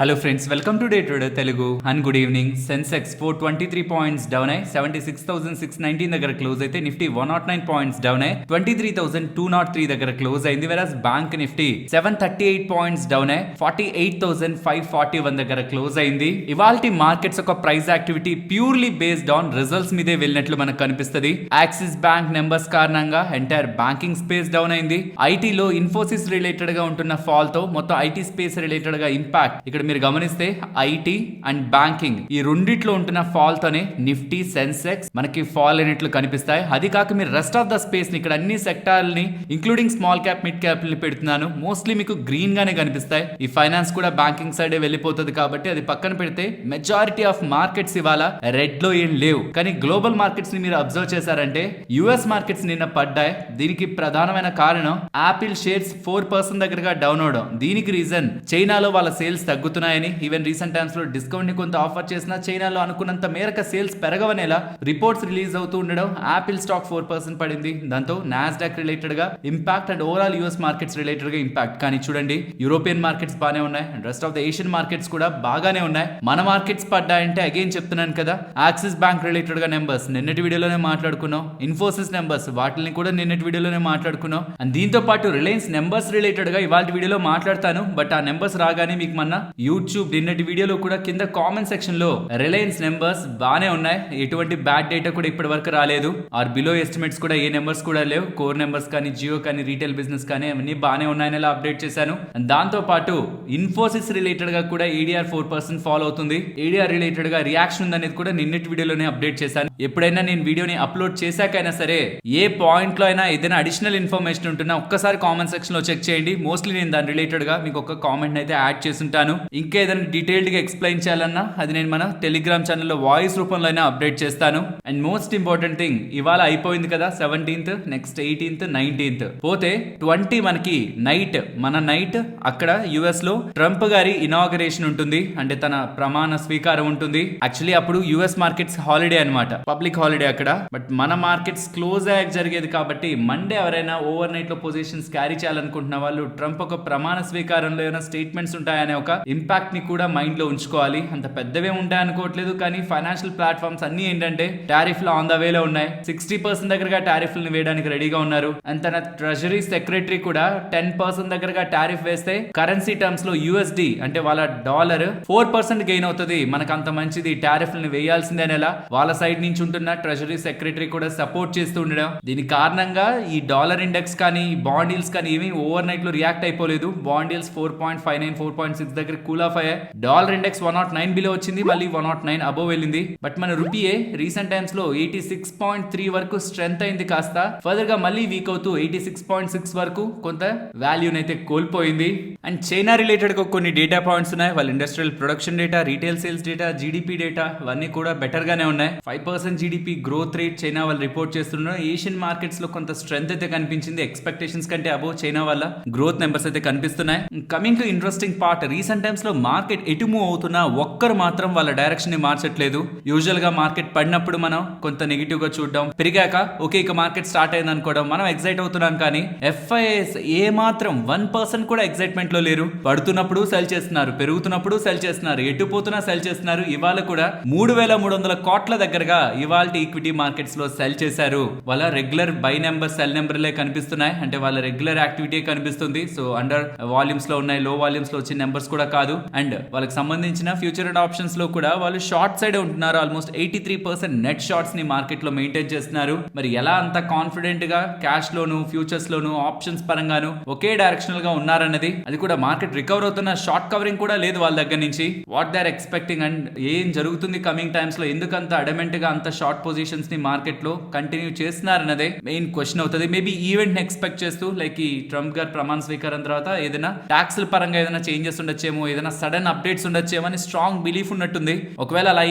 Hello friends, welcome to day trader Telugu and good evening. Sensex 423 points down అయ్యి 76,619 దగ్గర close అయితే Nifty 109 points down అయ్యి 23,203 దగ్గర క్లోజ్ అయింది. వెరాస్ బ్యాంక్ నిఫ్టీ 738 పాయింట్స్ డౌన్ అయ్యి 48,541 దగ్గర క్లోజ్ అయింది. ఇవాల్టి మార్కెట్స్ ఒక price activity purely based on results మీదే వెళ్ళినట్లు మనకు కనిపిస్తుంది. యాక్సిస్ బ్యాంక్ నెంబర్స్ కారణంగా ఎంటైర్ బ్యాంకింగ్ స్పేస్ డౌన్ అయింది. ఐటీలో ఇన్ఫోసిస్ రిలేటెడ్ గా ఉంటున్న ఫాల్ తో మొత్తం ఐటీ స్పేస్ రిలేటెడ్ గా ఇంపాక్ట్ ఇక్కడ మీరు గమనిస్తే ఐటీ అండ్ బ్యాంకింగ్ ఈ రెండిట్లో ఉంటున్న ఫాల్ తోనే నిఫ్టీ సెన్సెక్స్ మనకి ఫాల్ అయినట్లు కనిపిస్తాయి. అది కాక మీరు రెస్ట్ ఆఫ్ ద స్పేస్ ని ఇక్కడ అన్ని సెక్టార్లని including small cap mid cap ని పెడుతున్నాను, మోస్ట్లీ మీకు గ్రీన్ గానే కనిపిస్తాయి. ఈ ఫైనాన్స్ కూడా బ్యాంకింగ్ సైడే వెళ్ళిపోతుంది కాబట్టి అది పక్కన పెడితే మెజారిటీ ఆఫ్ మార్కెట్స్ ఇవాళ రెడ్ లో ఏం లేవు. కానీ గ్లోబల్ మార్కెట్స్ ని మీరు అబ్జర్వ్ చేశారంటే యుఎస్ మార్కెట్స్ నిన్న పడ్డాయి. దీనికి ప్రధానమైన కారణం యాపిల్ షేర్స్ 4% దగ్గరగా డౌన్ అవడం. దీనికి రీజన్ చైనాలో వాళ్ళ సేల్స్ తగ్గుతున్నాయని, ఈవెన్ రీసెంట్ టైమ్స్ లో డిస్కౌంట్ ని కొంత ఆఫర్ చేసినా చైనాలో అనుకున్నంత మేరకు సేల్స్ పెరగవనేలా రిపోర్ట్స్ రిలీజ్ అవుతూ ఉండడం యాపిల్ స్టాక్ 4% పడింది. దాంతో నాస్డాక్ రిలేటెడ్ గా impact and overall US markets related గా ఇంపాక్ట్. కానీ చూడండి, యూరోపియన్ మార్కెట్స్ బాగానే ఉన్నాయి and rest of the Asian markets కూడా బాగానే ఉన్నాయి. మన మార్కెట్స్ పడ్డాయంటే అగైన్ చెప్తున్నాను కదా, యాక్సిస్ బ్యాంక్ రిలేటెడ్ గా నెంబర్స్ నిన్నటి వీడియోలోనే మాట్లాడుకున్నాం, ఇన్ఫోసిస్ నెంబర్స్ వాటిని కూడా నిన్నటి వీడియోలోనే మాట్లాడుకున్నాం. అండ్ దీంతో పాటు రిలయన్స్ నెంబర్స్ రిలేటెడ్ గా ఇవాళ వీడియోలో మాట్లాడతాను. బట్ ఆ నెంబర్స్ రాగానే మీకు మన యూట్యూబ్ నిన్నటి వీడియోలో కూడా కింద కామెంట్ సెక్షన్ లో రిలయన్స్ నెంబర్స్ బానే ఉన్నాయి, ఎటువంటి బ్యాడ్ డేటా కూడా ఇప్పటి వరకు రాలేదు, ఆర్ బిలో ఎస్టిమేట్స్ కూడా ఏ నెంబర్స్ కూడా లేవు. కోర్ నెంబర్స్ కానీ జియో కానీ రీటైల్ బిజినెస్ కానీ అవన్నీ బానే ఉన్నాయని అప్డేట్ చేశాను. దాంతో పాటు ఇన్ఫోసిస్ రిలేటెడ్ గా కూడా ఏడీఆర్ 4% ఫాలో అవుతుంది. ఏడీఆర్ రిలేటెడ్ గా రియాక్షన్ ఉందనేది కూడా నిన్నటి వీడియోలోనే అప్డేట్ చేశాను. ఎప్పుడైనా నేను వీడియోని అప్లోడ్ చేశాకైనా సరే ఏ పాయింట్ లో అయినా ఏదైనా అడిషనల్ ఇన్ఫర్మేషన్ ఉంటున్నా ఒక్కసారి కామెంట్ సెక్షన్ లో చెక్ చేయండి. మోస్ట్లీ నేను దాని రిలేటెడ్ గా మీకు ఒక కామెంట్ అయితే యాడ్ చేస్తుంటాను. ఇంకా ఏదైనా డీటెయిల్డ్ గా ఎక్స్ప్లెయిన్ చేయాలన్నా అది నేను మన టెలిగ్రామ్ ఛానల్లో వాయిస్ రూపంలో అయినా అప్డేట్ చేస్తాను. అండ్ మోస్ట్ ఇంపార్టెంట్ థింగ్, ఇవాళ అయిపోయింది కదా 17th, నెక్స్ట్ 18th, 19th పోతే 20 మనకి నైట్, మన నైట్ అక్కడ యుఎస్ లో ట్రంప్ గారి ఇనాగరేషన్ ఉంటుంది, అంటే తన ప్రమాణ స్వీకారం ఉంటుంది. యాక్చువల్లీ అప్పుడు యుఎస్ మార్కెట్స్ హాలిడే అనమాట, పబ్లిక్ హాలిడే అక్కడ. బట్ మన మార్కెట్స్ క్లోజ్ అయ్యాక జరిగేది కాబట్టి మండే ఎవరైనా ఓవర్ నైట్ లో పొజిషన్స్ క్యారీ చేయాలనుకుంటున్న వాళ్ళు ట్రంప్ ఒక ప్రమాణ స్వీకారంలో ఏమైనా స్టేట్మెంట్స్ ఉంటాయనే ఒక ఇంపాక్ట్ ని కూడా మైండ్ లో ఉంచుకోవాలి. అంత పెద్దవే ఉంటాయి అనుకోవట్లేదు, కానీ ఫైనాన్షియల్ ప్లాట్ఫామ్స్ అన్ని ఏంటంటే టారిఫ్ లో ఆన్ ద వేలో ఉన్నాయి. 60% దగ్గరగా టారిఫ్ లను వేయడానికి రెడీగా ఉన్నారు. అండ్ తన ట్రెజరీ సెక్రటరీ కూడా 10% దగ్గరగా టారిఫ్ వేస్తే కరెన్సీ టర్మ్స్ లో యూఎస్డి అంటే వాళ్ళ డాలర్ 4% గెయిన్ అవుతుంది. మనకు అంత మంచిది, టారిఫ్ లను వేయాల్సిందే అనేలా వాళ్ళ సైడ్ నుంచి ఉంటున్న ట్రెజరీ సెక్రటరీ కూడా సపోర్ట్ చేస్తూ ఉండడం. దీని కారణంగా ఈ డాలర్ ఇండెక్స్ కానీ బాండ్ ఈల్స్ కానీ ఏమీ ఓవర్ నైట్ లో రియాక్ట్ అయిపోలేదు. బాండ్ ఈల్స్ 4.59, 4.6 దగ్గర కూల్ ఆఫ్ అయ్యాయి. డాలర్ ఇండెక్స్ 109 బిలో వచ్చింది, మళ్ళీ 109 అబోవ్ వెళ్ళింది. బట్ మన రూపీయే రీసెంట్ టైమ్స్ లో 86.3 వరకు స్ట్రెంత్ అయింది, కాస్త ఫర్దర్ గా మళ్ళీ వీక్ అవుతూ 86.6 వరకు కొంత వాల్యూని అయితే కోల్పోయింది. అండ్ చైనా రిలేటెడ్ గా కొన్ని డేటా పాయింట్స్ ఉన్నాయి. వాళ్ళ industrial production data, retail sales data, GDP data ఇవన్నీ కూడా బెటర్ గానే ఉన్నాయి. 5% జీడిపి గ్రోత్ రేట్ చైనా వాళ్ళు రిపోర్ట్ చేస్తున్నారు. ఏషియన్ మార్కెట్స్ లో కొంత స్ట్రెంత్ అయితే కనిపించింది, ఎక్స్పెక్టేషన్స్ కంటే అబోవ్ చైనా వల్ల గ్రోత్ నెంబర్స్ అయితే కనిపిస్తున్నాయి. Coming to interesting part, recent times లో మార్కెట్ ఎటు మూవ్ అవుతున్నా ఒక్కరు మాత్రం వాళ్ళ డైరెక్షన్ ని మార్చట్లేదు. యూజువల్ గా మార్కెట్ పడినప్పుడు మనం కొంత నెగిటివ్ గా చూడడం, పెరిగాక ఓకే ఇక మార్కెట్ స్టార్ట్ అయింది అనుకోవడం, మనం ఎక్సైట్ అవుతున్నాం. కానీ ఎఫ్ఐఎస్ ఏ మాత్రం 1% కూడా ఎక్సైట్మెంట్ లో లేరు. పడుతున్నప్పుడు సెల్ చేస్తున్నారు, పెరుగుతున్నప్పుడు సెల్ చేస్తున్నారు, ఎటు పోతున్నా సెల్ చేస్తున్నారు. ఇవాళ కూడా 3,300 కోట్ల దగ్గరగా ఇవాళ ఈక్విటీ మార్కెట్స్ లో సెల్ చేశారు. వాళ్ళ రెగ్యులర్ బై నెంబర్ సెల్ నెంబర్లే కనిపిస్తున్నాయి, అంటే వాళ్ళ రెగ్యులర్ యాక్టివిటీ కనిపిస్తుంది. సో అండర్ వాల్యూమ్స్ లో ఉన్నాయి, లో వాల్యూమ్స్ లో వచ్చిన నెంబర్స్ కూడా కాదు. అండ్ వాళ్ళకి సంబంధించిన ఫ్యూచర్ అండ్ ఆప్షన్స్ లో కూడా వాళ్ళు షార్ట్ సైడ్ ఉంటున్నారు. ఆల్మోస్ట్ 83% నెట్ షార్ట్స్ ని మార్కెట్ లో మెయింటైన్ చేస్తున్నారు. మరి ఎలా అంత కాన్ఫిడెంట్ గా క్యాష్ లోను, ఫ్యూచర్స్ లోను, ఆప్షన్స్ పరంగాను ఒకే డైరెక్షనల్ గా ఉన్నారన్నది, అది కూడా మార్కెట్ రికవర్ అవుతున్న షార్ట్ కవరింగ్ కూడా లేదు వాళ్ళ దగ్గర నుంచి. What they are expecting and ఏం జరుగుతుంది కమింగ్ టైమ్స్ లో, ఎందుకంత అడమెంట్ గా అంత షార్ట్ పొజిషన్స్ ని మార్కెట్ లో కంటిన్యూ చేస్తున్నారన్నదే మెయిన్ క్వశ్చన్ అవుతుంది. మేబీ ఈవెంట్ ని ఎక్స్పెక్ట్ చేస్తూ, లైక్ ఈ ట్రంప్ గారు ప్రమాణ స్వీకారం తర్వాత ఏదైనా ట్యాక్స్ పరంగా ఏదైనా చేంజెస్ ఉండొచ్చేమో, ఏదైనా సడన్ అప్డేట్స్ ఉండొచ్చేమో అని స్ట్రాంగ్ బిలీఫ్ ఉన్నట్టుంది. ఒకవేళ అలా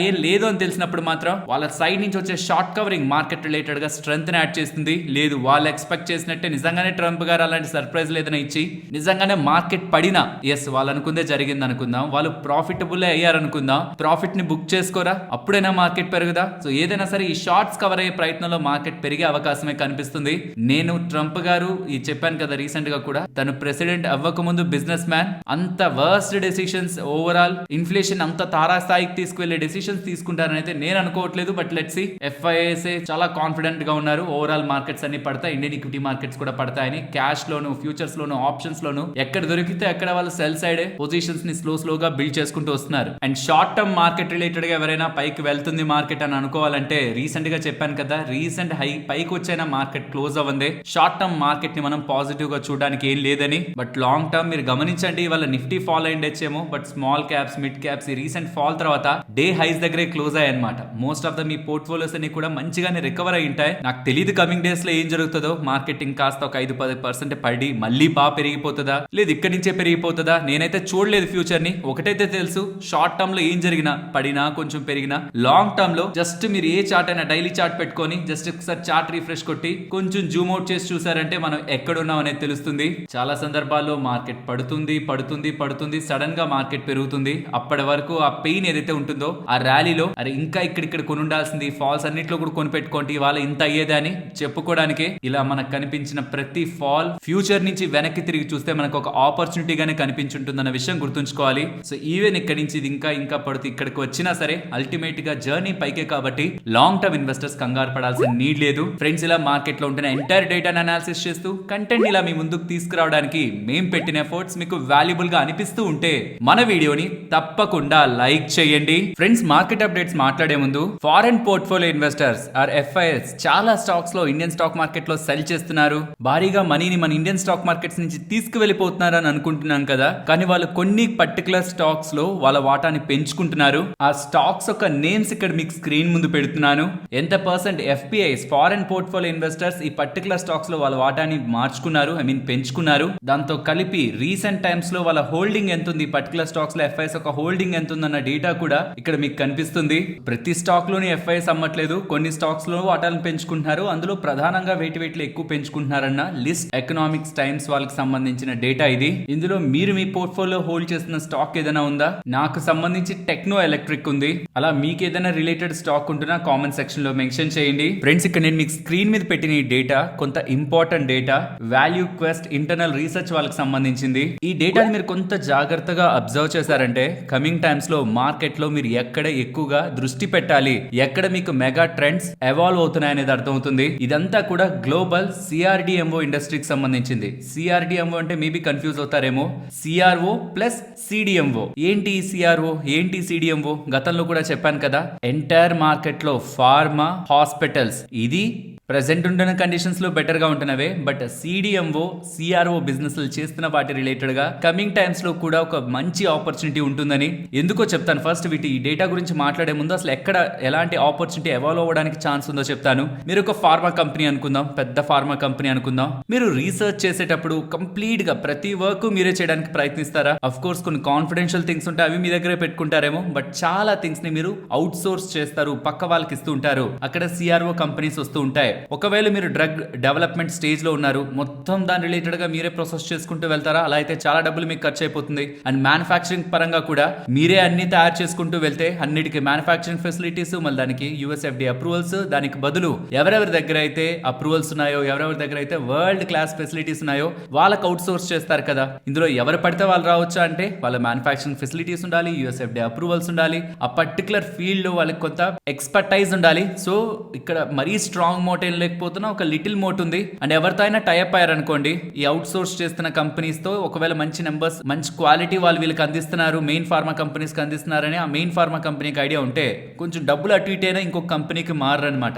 ఏం లేదు అని తెలిసినప్పుడు మాత్రం వాళ్ళ సైడ్ నుంచి వచ్చే షార్ట్ కవరింగ్ మార్కెట్ రిలేటెడ్ గా స్ట్రెంత్ ని యాడ్ చేస్తుంది. లేదు వాళ్ళు ఎక్స్పెక్ట్ చేసినట్టే నిజంగానే ట్రంప్ గారు అలాంటి సర్ప్రైజ్ లేదని ఇచ్చి నిజంగానే మార్కెట్ పడినా, ఎస్ వాళ్ళు అనుకుందే జరిగింది అనుకుందాం, వాళ్ళు ప్రాఫిటబుల్ అయ్యారు అనుకుందాం, ప్రాఫిట్ ని బుక్ చేసుకోరా, అప్పుడైనా మార్కెట్ పెరుగుదా. సో ఏదైనా సరే ఈ షార్ట్స్ కవర్ అయ్యే ప్రయత్నంలో మార్కెట్ పెరిగే అవకాశమే కనిపిస్తుంది. నేను ట్రంప్ గారు ఈ చెప్పాను కదా రీసెంట్ గా కూడా, తను ప్రెసిడెంట్ అవ్వక ముందు బిజినెస్ మ్యాన్, అంత వర్స్ట్ డెసిషన్స్, ఓవరాల్ ఇన్ఫ్లేషన్ అంత తారాస్థాయికి తీసుకువెళ్లే డెసిషన్స్ తీసుకుంటారని అయితే నేను అనుకోవట్లేదు. But let's see. FISA చాలా కాన్ఫిడెంట్ గా ఉన్నారు. ఓవరాల్ మార్కెట్స్ అన్ని పడతాయి, ఇండియన్ ఈక్విటీ మార్కెట్స్ కూడా పడతాయని. క్యాష్ లోను, ఫ్యూచర్స్ లోను, ఆప్షన్స్ లోను ఎక్కడ దొరికితే అక్కడ వాళ్ళు సెల్ సైడ్ పొజిషన్స్ ని స్లోగా బిల్డ్ చేసుకుంటూ వస్తున్నారు. And short term market related గా ఎవరైనా పైకి వెళ్తుంది మార్కెట్ అని అనుకోవాలంటే రీసెంట్ గా చెప్పాను కదా, రీసెంట్ హై పైకి వచ్చైనా మార్కెట్ క్లోజ్ అవ్వందే. షార్ట్ టర్మ్ మార్కెట్ ని మనం పాజిటివ్ గా చూడడానికి ఏం లేదని. బట్ లాంగ్ టర్మ్ మీరు గమనించండి, వాళ్ళ నిఫ్టీ ఫాల్ అయిండొచ్చేమో, but small caps, mid caps ఈ రీసెంట్ ఫాల్ తర్వాత డే హైస్ దగ్గరే క్లోజ్ అయ్యాయి అనమాట. మోస్ట్ ఆఫ్ ద మీ పోర్ట్ఫోలియోస్ అన్ని కూడా మంచిగానే రికవర్ అయి ఉంటాయి. నాకు తెలియదు కమింగ్ డేస్ లో ఏం జరుగుతుందో. మార్కెటింగ్ కాస్త ఒక 5-10% పడి మళ్ళీ బాగా పెరిగిపోతుందా, లేదు ఇక్కడి నుంచే పెరిగిపోతుందా, నేనైతే చూడలేదు ఫ్యూచర్ ని. ఒకటైతే తెలుసు, షార్ట్ టర్మ్ లో ఏం జరిగినా, పడినా కొంచెం పెరిగినా, లాంగ్ టర్మ్ లో జస్ట్ మీరు ఏ చార్ట్ అయినా డైలీ చార్ట్ పెట్టుకొని జస్ట్ ఒకసారి చార్ట్ రిఫ్రెష్ కొట్టి కొంచెం జూమ్ అవుట్ చేసి చూసారంటే మనం ఎక్కడున్నాం అనేది తెలుస్తుంది. చాలా సందర్భాల్లో మార్కెట్ పడుతుంది, సడన్ గా మార్కెట్ పెరుగుతుంది. అప్పటి వరకు ఆ పెయిన్ ఏదైతే ఉంటుందో ఆ ర్యాలీలో, అరే ఇంకా ఇక్కడ కొనుండాల్సింది, ఫాల్స్ అన్నిట్లో కూడా కొని పెట్టుకోండి, ఇవాళ ఇంత అయ్యేదా అని చెప్పుకోవడానికి ఇలా మనకు కనిపించిన ప్రతి ఫాల్ ఫ్యూచర్ నుంచి వెనక్కి తిరిగి చూస్తే మనకు ఒక ఆపర్చునిటీగానే కనిపించుంటుందన్న విషయం గుర్తుంచుకోవాలి. సో ఈవెన్ ఇక్కడి నుంచి ఇది ఇంకా పడుతూ ఇక్కడికి వచ్చినా సరే అల్టిమేట్ గా జర్నీ పైకే కాబట్టి లాంగ్ టర్మ్ ఇన్వెస్టర్స్ కంగారు పడాల్సిన నీడ్ లేదు. ఫ్రెండ్స్, ఇలా మార్కెట్ లో ఉంటున్న ఎంటైర్ డేటాను అనాలిసిస్ చేస్తూ కంటెంట్ ఇలా మీ ముందుకు తీసుకురావడానికి మేము పెట్టిన ఎఫర్ట్స్ మీకు వాల్యుబుల్ గా అనిపిస్తూ ఉంటే మన వీడియోని తప్పకుండా లైక్ చేయండి. ఫ్రెండ్స్, మార్కెట్ అప్డేట్స్ మాట్లాడే ముందు, ఫారెన్ పోర్ట్ఫోలియో ఇన్వెస్టర్స్ FIS చాలా స్టాక్స్ లో ఇండియన్ స్టాక్ మార్కెట్ లో సెల్ చేస్తున్నారు. భారీగా మనీని మన ఇండియన్ స్టాక్ మార్కెట్స్ నుంచి తీసుకువెళ్ళిపోతున్నారు అని అనుకుంటున్నాం కదా, కానీ వాళ్ళు కొన్ని పర్టికులర్ స్టాక్స్ లో వాళ్ళ వాటాని పెంచుకుంటున్నారు. ఆ స్టాక్స్ యొక్క నేమ్స్ ఇక్కడ మీకు స్క్రీన్ ముందు పెడుతున్నాను. ఎంత percent FPIs foreign portfolio investors ఈ పర్టికులర్ స్టాక్స్ లో వాళ్ళ వాటాని మార్చుకున్నారు, పెంచుకున్నారు. దాంతో కలిపి రీసెంట్ టైమ్స్ లో వాళ్ళ హోల్డింగ్ ఎంత ఉంది, పర్టికులర్ స్టాక్స్ లో FIS ఒక హోల్డింగ్ ఎంత ఉందన్న డేటా కూడా ఇక్కడ మీకు కనిపిస్తుంది. ప్రతి స్టాక్ లోని FIS అమ్మట్లేదు, కొన్ని స్టాక్స్ లో వాటాలను పెంచుకుంటున్నారు. అందులో ప్రధానంగా వేటిలో ఎక్కువ పెంచుకుంటున్నారన్న లిస్ట్ ఎకనామిక్స్ టైమ్స్ వాళ్ళకి సంబంధించిన డేటా ఇది. ఇందులో మీరు మీ పోర్ట్ఫోలియో హోల్డ్ చేస్తున్న స్టాక్ ఏదైనా ఉందా? నాకు సంబంధించి టెక్నో ఎలక్ట్రిక్ ఉంది. అలా మీకు ఏదైనా రిలేటెడ్ స్టాక్ ఉంటున్నా కామెంట్ సెక్షన్ లో మెన్షన్ చేయండి. ఫ్రెండ్స్, ఇక్కడ నేను మీకు స్క్రీన్ మీద పెట్టిన ఈ డేటా కొంత important data. Value quest internal research వాళ్ళకి సంబంధించింది. ఈ డేటాని మీరు కొంత జాగ్రత్తగా అబ్జర్వ్ చేశారంటే కమింగ్ టైమ్స్ లో మార్కెట్ లో మీరు ఎక్కడ ఎక్కువగా దృష్టి పెట్టాలి, ఎక్కడ మీకు మెగా ట్రెండ్స్ ఎవాల్వ్ అవుతున్నాయనేది అర్థమవుతుంది. ఇదంతా కూడా గ్లోబల్ CRDMO ఇండస్ట్రీకి సంబంధించింది. CRDMO అంటే మేబీ కన్ఫ్యూజ్ అవుతారేమో. CRO plus CDMO. ఏంటి CRO, ఏంటి CDMO? గతంలో కూడా చెప్పాను కదా, ఎంటైర్ మార్కెట్ లో ఫార్మా, హాస్పిటల్స్ ఇది ప్రెసెంట్ ఉంటున్న కండిషన్స్ లో బెటర్ గా ఉంటున్నవే. బట్ CDMO, CRO బిజినెస్ చేస్తున్న వాటి రిలేటెడ్ గా కమింగ్ టైమ్స్ లో కూడా ఒక మంచి ఆపర్చునిటీ ఉంటుందని ఎందుకో చెప్తాను. ఫస్ట్ ఈ డేటా గురించి మాట్లాడే ముందు అసలు ఎక్కడ ఎలాంటి ఆపర్చునిటీ ఎవాల్వ్ అవ్వడానికి ఛాన్స్ ఉందో చెప్తాను. మీరు ఒక ఫార్మా కంపెనీ అనుకుందాం, పెద్ద ఫార్మా కంపెనీ అనుకుందాం. మీరు రీసెర్చ్ చేసేటప్పుడు కంప్లీట్ గా ప్రతి వర్క్ మీరే చేయడానికి ప్రయత్నిస్తారా? అఫ్ కోర్స్ కొన్ని కాన్ఫిడెన్షియల్ థింగ్స్ ఉంటాయి, అవి మీ దగ్గరే పెట్టుకుంటారేమో. బట్ చాలా థింగ్స్ ని మీరు అవుట్ సోర్స్ చేస్తారు, పక్క వాళ్ళకి ఇస్తూ ఉంటారు. అక్కడ CRO కంపెనీస్ వస్తూ ఉంటాయి. ఒకవేళ మీరు డ్రగ్ డెవలప్మెంట్ స్టేజ్ లో ఉన్నారు, మొత్తం దాని రిలేటెడ్ గా మీరే ప్రాసెస్ చేసుకుంటూ వెళ్తారా? అలా అయితే చాలా డబ్బులు మీకు ఖర్చు అయిపోతుంది. అండ్ మ్యానుఫ్యాక్చరింగ్ పరంగా కూడా మీరే అన్ని తయారు చేసుకుంటూ వెళ్తే అన్నిటికీ మ్యానుఫ్యాక్చరింగ్ ఫెసిలిటీస్, మళ్ళీ దానికి USFDA అప్రూవల్స్, దానికి బదులు ఎవరెవరి దగ్గర అయితే అప్రూవల్స్ ఉన్నాయో, ఎవరెవరి దగ్గర అయితే వరల్డ్ క్లాస్ ఫెసిలిటీస్ ఉన్నాయో వాళ్ళకి అవుట్ సోర్స్ చేస్తారు కదా. ఇందులో ఎవరు పడితే వాళ్ళు రావచ్చా అంటే వాళ్ళ మ్యానుఫ్యాక్చరింగ్ ఫెసిలిటీస్ ఉండాలి, USFDA అప్రూవల్స్ ఉండాలి, ఆ పర్టికులర్ ఫీల్డ్ లో వాళ్ళకి కొంత ఎక్స్పర్టైజ్ ఉండాలి. సో ఇక్కడ మరీ స్ట్రాంగ్ మోట్ ఏం లేకపోతున్నా ఒక లిటిల్ మోట్ ఉంది. అండ్ ఎవరితో అయినా టైప్ అయ్యారనుకోండి, ఈ అవుట్ సోర్స్ చేస్తున్న కంపెనీస్ తో ఒకవేళ మంచి నెంబర్స్, మంచి క్వాలిటీ వాళ్ళు వీళ్ళకి అందిస్తున్నారు, మెయిన్ ఫార్మా కంపెనీస్ కి అందిస్తున్నారని ఆ మెయిన్ ఫార్మా కంపెనీకి ఐడియా ఉంటే కొంచెం డబ్బులు అటు ఇటు అయినా ఇంకొక కంపెనీకి మారనమాట.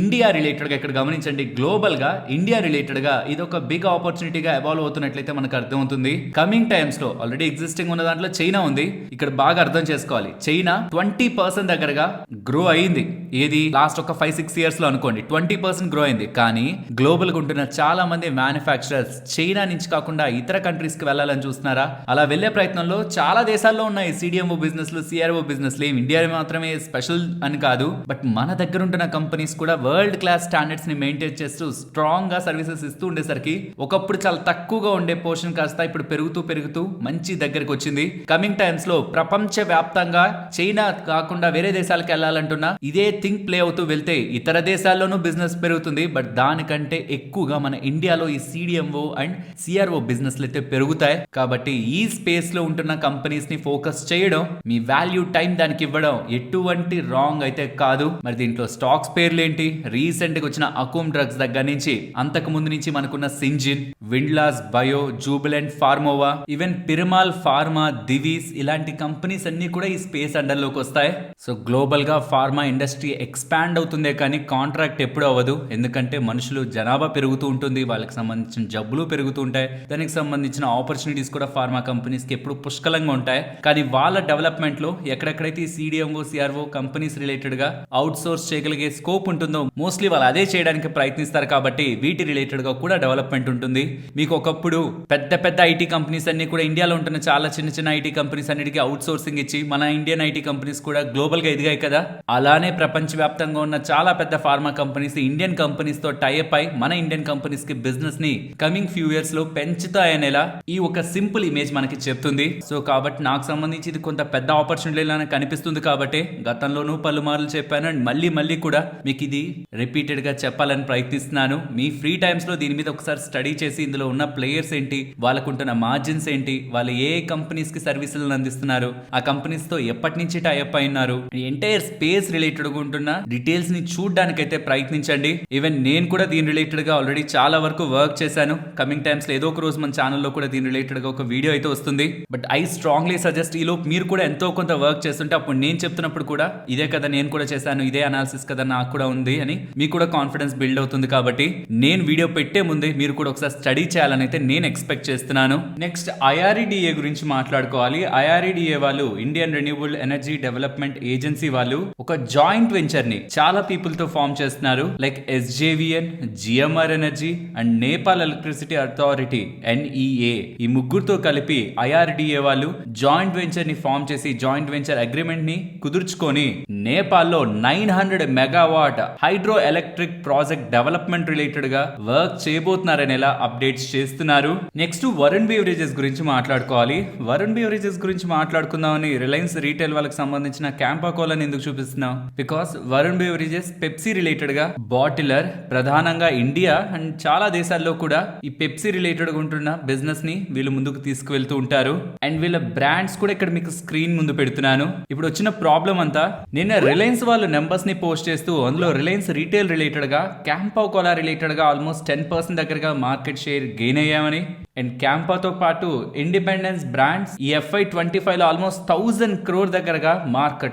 ఇండియా రిలేటెడ్ గా ఇక్కడ గమనించండి, గ్లోబల్ గా ఇండియా రిలేటెడ్ గా ఇది ఒక బిగ్ ఆపర్చునిటీగా ఎవాల్వ్ అవుతున్నట్లయితే మనకు అర్థమవుతుంది. కమింగ్ టైమ్స్ లో ఆల్రెడీ ఎగ్జిస్టింగ్ ఉన్న దాంట్లో చైనా ఉంది. ఇక్కడ బాగా అర్థం చేసుకోవాలి, చైనా 20% దగ్గరగా గ్రో అయింది. ఏది లాస్ట్ ఒక 5-6 ఇయర్స్ లో అనుకోండి 20% గ్రో అయింది. కానీ గ్లోబల్ గా ఉంటున్న చాలా మంది మ్యానుఫ్యాక్చరర్స్ చైనా నుంచి కాకుండా ఇతర కంట్రీస్ కి వెళ్ళాలని చూస్తున్నారా? అలా వెళ్లే ప్రయత్నంలో చాలా దేశాల్లో ఉన్నాయి CDMO బిజినెస్లు, CRO బిజినెస్లు. ఇండియా మాత్రమే స్పెషల్ అని కాదు, బట్ మన దగ్గర ఉంటున్న కంపెనీస్ కూడా వరల్డ్ క్లాస్ స్టాండర్డ్స్ ని మెయింటైన్ చేస్తూ స్ట్రాంగ్ గా సర్వీసెస్ ఇస్తూ ఉండేసరికి ఒకప్పుడు చాలా తక్కువగా ఉండే పోర్షన్ కాస్త ఇప్పుడు పెరుగుతూ మంచి దగ్గరకు వచ్చింది. కమింగ్ టైమ్స్ లో ప్రపంచ వ్యాప్తంగా చైనా కాకుండా వేరే దేశాలకు వెళ్ళాలంటున్నా ఇదే థింక్ ప్లే అవుతూ వెళ్తే ఇతర దేశాల్లోనూ బిజినెస్ బిజినెస్ పెరుగుతుంది. బట్ దానికంటే ఎక్కువగా మన ఇండియాలో ఈ CDMO అండ్ CRO బిజినెస్లు అయితే పెరుగుతాయి. కాబట్టి ఈ స్పేస్ లో ఉంటున్న కంపెనీస్ ని ఫోకస్ చేయడం, మీ వాల్యూ టైం దానికి ఇవ్వడం ఎటువంటి రాంగ్ అయితే కాదు. మరి దీంట్లో స్టాక్స్ పేర్లేంటి? రీసెంట్ గా వచ్చిన అకుమ్ డ్రగ్స్ దగ్గర నుంచి అంతకు ముందు నుంచి మనకున్న సింజిన్, విండ్లాస్ బయో, జూబిలెంట్ ఫార్మోవా, ఈవెన్ పిరమాల్ ఫార్మా, దివీస్ ఇలాంటి కంపెనీస్ అన్ని కూడా ఈ స్పేస్ అండర్ లోకి వస్తాయి. సో గ్లోబల్ గా ఫార్మా ఇండస్ట్రీ ఎక్స్పాండ్ అవుతుందే కానీ కాంట్రాక్ట్ ఎప్పుడు అవ్వదు. ఎందుకంటే మనుషులు జనాభా పెరుగుతూ ఉంటుంది, వాళ్ళకి సంబంధించిన జబ్బులు పెరుగుతూ ఉంటాయి, దానికి సంబంధించిన ఆపర్చునిటీస్ కూడా ఫార్మా కంపెనీస్ కి ఎప్పుడు పుష్కలంగా ఉంటాయి. కానీ వాళ్ళ డెవలప్మెంట్ లో ఎక్కడెక్కడైతే CDMO CRO కంపెనీస్ రిలేటెడ్ గా అవుట్ సోర్స్ చేయగలిగే స్కోప్ ఉంటుందో మోస్ట్లీ వాళ్ళు అదే చేయడానికి ప్రయత్నిస్తారు. కాబట్టి వీటి రిలేటెడ్ గా కూడా డెవలప్మెంట్ ఉంటుంది. మీకు ఒకప్పుడు పెద్ద పెద్ద ఐటీ కంపెనీస్ అన్ని కూడా ఇండియాలో ఉంటున్న చాలా చిన్న చిన్న ఐటీ కంపెనీస్ అన్నిటికీ అవుట్ సోర్సింగ్ ఇచ్చి మన ఇండియన్ ఐటీ కంపెనీస్ కూడా గ్లోబల్ గా ఎదిగాయి కదా. అలానే ప్రపంచవ్యాప్తంగా ఉన్న చాలా పెద్ద ఫార్మా కంపెనీస్ ఇండియన్ కంపెనీస్ తో టైఅప్ అయి మన ఇండియన్ కంపెనీస్ కి బిజినెస్ ని కమింగ్ ఫ్యూ ఇయర్స్ లో పెంచుతాయనేలా ఈ ఒక సింపుల్ ఇమేజ్ మనకి చెప్తుంది. సో కాబట్టి నాకు సంబంధించి ఇది కొంత పెద్ద ఆపర్చునిటీ లాగా కనిపిస్తుంది. కాబట్టి గతంలోనూ పలుమార్లు చెప్పాను అండ్ మళ్ళీ కూడా మీకు ఇది రిపీటెడ్ గా చెప్పాలని ప్రయత్నిస్తున్నాను. మీ ఫ్రీ టైమ్స్ లో దీని మీద ఒకసారి స్టడీ చేసి ఇందులో ఉన్న ప్లేయర్స్ ఏంటి, వాళ్ళకుంటున్న మార్జిన్స్ ఏంటి, వాళ్ళు ఏ కంపెనీస్ కి సర్వీసులను అందిస్తున్నారు, ఆ కంపెనీస్ తో ఎప్పటి నుంచి టైఅప్ అయినారు, ఎంటైర్ స్పేస్ రిలేటెడ్ గా ఉంటున్న డీటెయిల్స్ ని చూడడానికైతే ప్రయత్నించండి. ఈవెన్ నేను కూడా దీని రిలేటెడ్ గా ఆల్రెడీ చాలా వరకు వర్క్ చేశాను. కమింగ్ టైమ్స్ లో ఏదో ఒక రోజు మన ఛానల్లో కూడా దీని రిలేటెడ్ గా ఒక వీడియో అయితే వస్తుంది. బట్ ఐ స్ట్రాంగ్లీ సజెస్ట్ ఈలో మీరు కూడా ఎంతో కొంత వర్క్ చేస్తుంటే అప్పుడు నేను చెప్తున్నప్పుడు కూడా ఇదే కదా నేను కూడా చేశాను, ఇదే అనాలిసిస్ కదా నాకు కూడా ఉంది అని మీకు కూడా కాన్ఫిడెన్స్ బిల్డ్ అవుతుంది. కాబట్టి నేను వీడియో పెట్టే ముందే మీరు కూడా ఒకసారి స్టడీ చేయాలని అయితే నేను ఎక్స్పెక్ట్ చేస్తున్నాను. నెక్స్ట్ IREDA గురించి మాట్లాడుకోవాలి. IREDA వాళ్ళు Indian renewable energy development agency వాళ్ళు ఒక జాయింట్ వెంచర్ ని చాలా పీపుల్ తో ఫామ్ చేస్తున్నారు. Like SJVN, GMR energy and Nepal electricity authority NEA ఈ ముగ్గురుతో కలిపి IREDA వాళ్ళు జాయింట్ వెంచర్ ని ఫామ్ చేసి జాయింట్ వెంచర్ అగ్రిమెంట్ ని కుదుర్చుకొని నేపాల్లో 900 megawatt hydro electric project development related గా వర్క్ చేయబోతున్నారని ఎలా అప్డేట్స్ చేస్తున్నారు. నెక్స్ట్ వరుణ్ బెవరేజెస్ గురించి మాట్లాడుకోవాలి. వరుణ్ బెవరేజెస్ గురించి మాట్లాడుకుందామని రిలయన్స్ రీటైల్ వాళ్ళకి సంబంధించిన క్యాంపా కోలాని ఎందుకు చూపిస్తున్నాం? Because Varun beverages Pepsi related గా బాటిలర్, ప్రధానంగా ఇండియా అండ్ చాలా దేశాల్లో కూడా ఈ పెప్సీ రిలేటెడ్ గా ఉంటున్న బిజినెస్ ని వీళ్ళు ముందుకు తీసుకువెళ్తూ ఉంటారు. అండ్ వీళ్ళ బ్రాండ్స్ కూడా ఇక్కడ మీకు స్క్రీన్ ముందు పెడుతున్నాను. ఇప్పుడు వచ్చిన ప్రాబ్లం అంతా నిన్న రిలయన్స్ వాళ్ళు నెంబర్స్ ని పోస్ట్ చేస్తూ అందులో రిలయన్స్ రీటైల్ రిలేటెడ్ గా క్యాంపా కోలా రిలేటెడ్ గా ఆల్మోస్ట్ 10% దగ్గరగా మార్కెట్ షేర్ గెయిన్ అయ్యామని అండ్ క్యాంపాతో పాటు ఇండిపెండెన్స్ బ్రాండ్స్ ఈ FY25 లో ఆల్మోస్ట్ 1000 crore దగ్గరగా